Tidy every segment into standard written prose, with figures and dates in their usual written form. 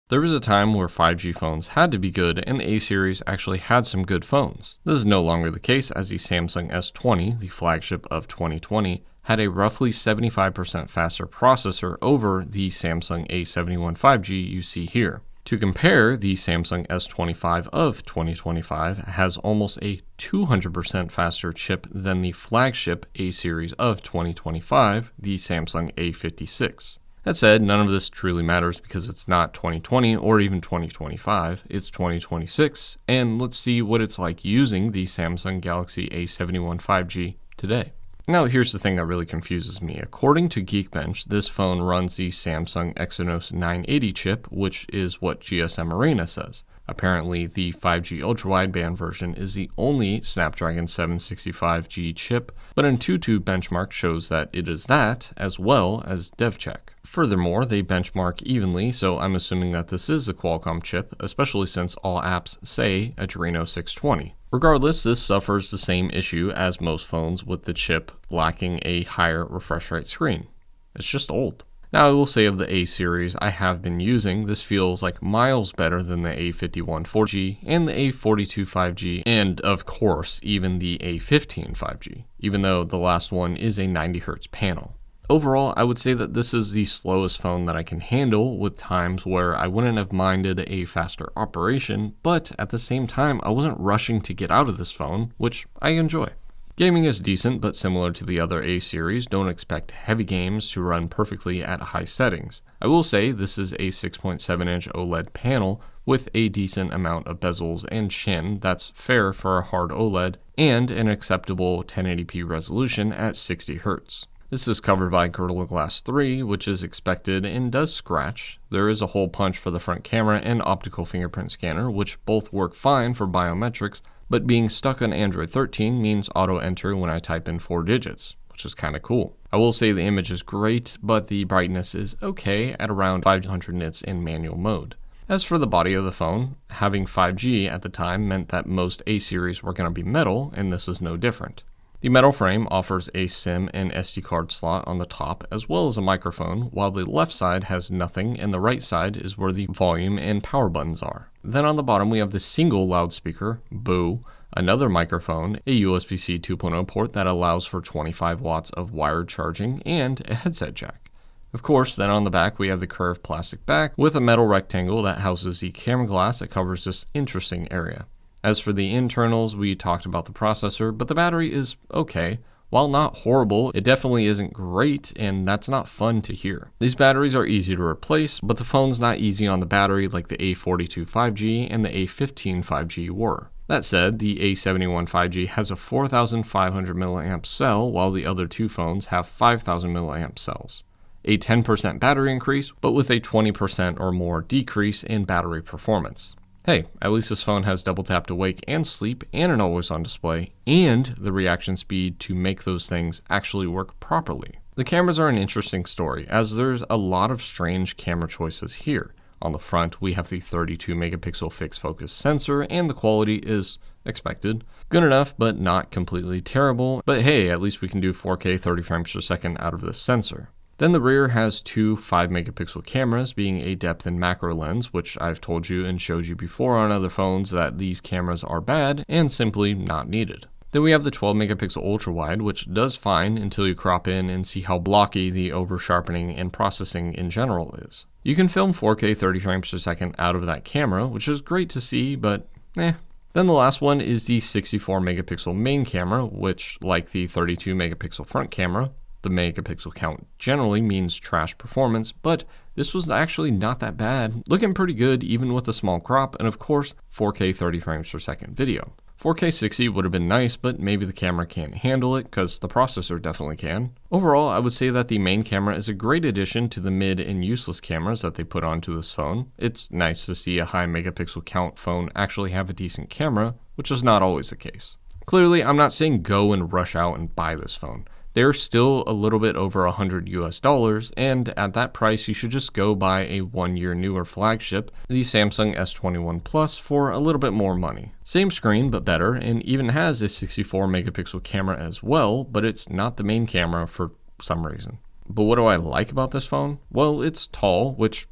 There was a time where 5G phones had to be good and the A series actually had some good phones. This is no longer the case as the Samsung S20, the flagship of 2020, had a roughly 75% faster processor over the Samsung A71 5G you see here. To compare, the Samsung S25 of 2025 has almost a 200% faster chip than the flagship A series of 2025, the Samsung A56. That said, none of this truly matters because it's not 2020 or even 2025, it's 2026, and let's see what it's like using the Samsung Galaxy A71 5G today. Now here's the thing that really confuses me. According to Geekbench, this phone runs the Samsung Exynos 980 chip, which is what GSM Arena says. Apparently, the 5G ultra-wideband version is the only Snapdragon 765G chip, but Antutu benchmark shows that it is that, as well as DevCheck. Furthermore, they benchmark evenly, so I'm assuming that this is a Qualcomm chip, especially since all apps say Adreno 620. Regardless, this suffers the same issue as most phones with the chip lacking a higher refresh rate screen. It's just old. Now, I will say of the A series I have been using, this feels like miles better than the A51 4G and the A42 5G, and of course, even the A15 5G, even though the last one is a 90Hz panel. Overall, I would say that this is the slowest phone that I can handle, with times where I wouldn't have minded a faster operation, but at the same time, I wasn't rushing to get out of this phone, which I enjoy. Gaming is decent, but similar to the other A series, don't expect heavy games to run perfectly at high settings. I will say this is a 6.7-inch OLED panel with a decent amount of bezels and chin that's fair for a hard OLED, and an acceptable 1080p resolution at 60 Hz. This is covered by Gorilla Glass 3, which is expected and does scratch. There is a hole punch for the front camera and optical fingerprint scanner, which both work fine for biometrics, but being stuck on Android 13 means auto enter when I type in 4 digits, which is kind of cool. I will say the image is great, but the brightness is okay at around 500 nits in manual mode. As for the body of the phone, having 5G at the time meant that most A series were going to be metal, and this is no different. The metal frame offers a SIM and SD card slot on the top, as well as a microphone, while the left side has nothing and the right side is where the volume and power buttons are. Then on the bottom we have the single loudspeaker, boo, another microphone, a USB-C 2.0 port that allows for 25 watts of wired charging, and a headset jack. Of course, then on the back we have the curved plastic back with a metal rectangle that houses the camera glass that covers this interesting area. As for the internals, we talked about the processor, but the battery is okay. While not horrible, it definitely isn't great, and that's not fun to hear. These batteries are easy to replace, but the phone's not easy on the battery like the A42 5G and the A15 5G were. That said, the A71 5G has a 4,500 mAh cell, while the other two phones have 5,000 mAh cells. A 10% battery increase, but with a 20% or more decrease in battery performance. Hey, at least this phone has double tap to wake and sleep and an always on display and the reaction speed to make those things actually work properly. The cameras are an interesting story as there's a lot of strange camera choices here. On the front, we have the 32 megapixel fixed focus sensor and the quality is expected. Good enough, but not completely terrible. But hey, at least we can do 4K 30 frames per second out of this sensor. Then the rear has two 5 megapixel cameras, being a depth and macro lens, which I've told you and showed you before on other phones that these cameras are bad and simply not needed. Then we have the 12 megapixel ultra wide, which does fine until you crop in and see how blocky the over sharpening and processing in general is. You can film 4K 30 frames per second out of that camera, which is great to see, but Then the last one is the 64 megapixel main camera, which, like the 32 megapixel front camera, the megapixel count generally means trash performance, but this was actually not that bad, looking pretty good even with a small crop, and of course 4K 30 frames per second video. 4K 60 would have been nice, but maybe the camera can't handle it because the processor definitely can. Overall, I would say that the main camera is a great addition to the mid and useless cameras that they put onto this phone. It's nice to see a high megapixel count phone actually have a decent camera, which is not always the case. Clearly, I'm not saying go and rush out and buy this phone. They're still a little bit over $100 US, and at that price, you should just go buy a 1-year newer flagship, the Samsung S21 Plus, for a little bit more money. Same screen, but better, and even has a 64 megapixel camera as well, but it's not the main camera for some reason. But what do I like about this phone? Well, it's tall, which,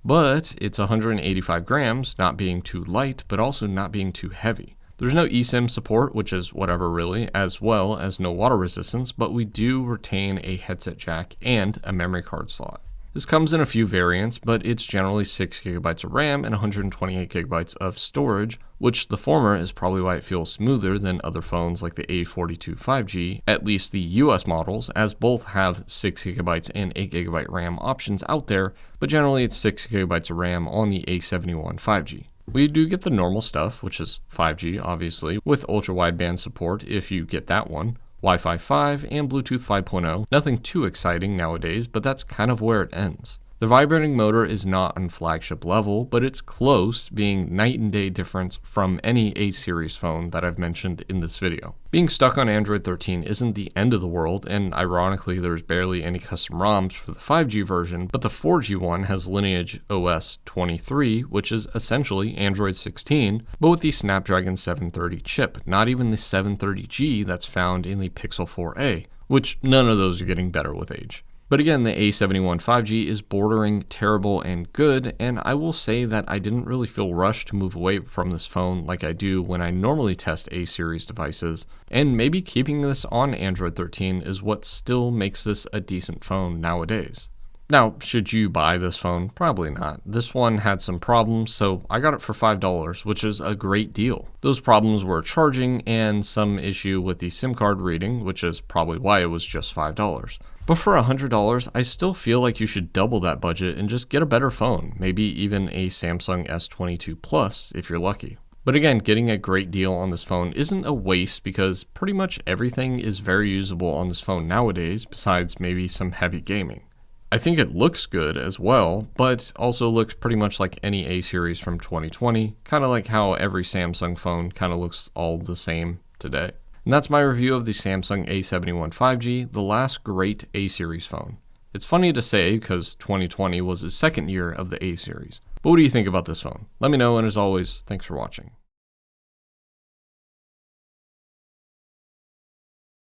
but it's 185 grams, not being too light, but also not being too heavy. There's no eSIM support, which is whatever really, as well as no water resistance, but we do retain a headset jack and a memory card slot. This comes in a few variants, but it's generally 6GB of RAM and 128GB of storage, which the former is probably why it feels smoother than other phones like the A42 5G, at least the US models, as both have 6GB and 8GB RAM options out there, but generally it's 6GB of RAM on the A71 5G. We do get the normal stuff, which is 5G obviously, with ultra-wideband support if you get that one, Wi-Fi 5, and Bluetooth 5.0. Nothing too exciting nowadays, but that's kind of where it ends. The vibrating motor is not on flagship level, but it's close, being night and day difference from any A-series phone that I've mentioned in this video. Being stuck on Android 13 isn't the end of the world, and ironically there's barely any custom ROMs for the 5G version, but the 4G one has Lineage OS 23, which is essentially Android 16, but with the Snapdragon 730 chip, not even the 730G that's found in the Pixel 4a, which none of those are getting better with age. But again, the A71 5G is bordering terrible and good, and I will say that I didn't really feel rushed to move away from this phone like I do when I normally test A-series devices, and maybe keeping this on Android 13 is what still makes this a decent phone nowadays. Now, should you buy this phone? Probably not. This one had some problems, so I got it for $5, which is a great deal. Those problems were charging and some issue with the SIM card reading, which is probably why it was just $5. But for $100, I still feel like you should double that budget and just get a better phone, maybe even a Samsung S22 Plus if you're lucky. But again, getting a great deal on this phone isn't a waste because pretty much everything is very usable on this phone nowadays, besides maybe some heavy gaming. I think it looks good as well, but also looks pretty much like any A-series from 2020, kind of like how every Samsung phone kind of looks all the same today. And that's my review of the Samsung A71 5G, the last great A-series phone. It's funny to say because 2020 was the second year of the A-series. But what do you think about this phone? Let me know, and as always, thanks for watching.